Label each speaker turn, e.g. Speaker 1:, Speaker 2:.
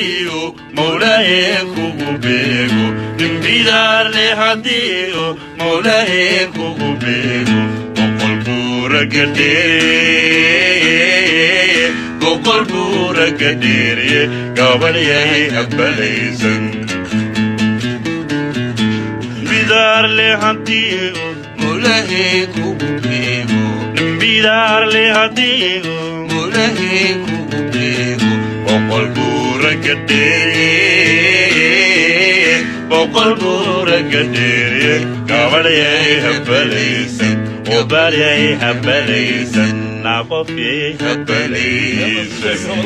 Speaker 1: hadiyo mawlahe kugu beego dembidaarle hadiyo mawlahe kugu beego boqol buura gadheeriye boqol buura gadheeriye gabalyahay habbalaysan dembidaarle hadiyo mawlahe kugu beego dembidaarle hadiyo mawlahe kugu beego boqol buura gadheeriye boqol buura gadheeriye gabalyahay habbalaysan obalyay habbalaysan naqofyay habbalaysan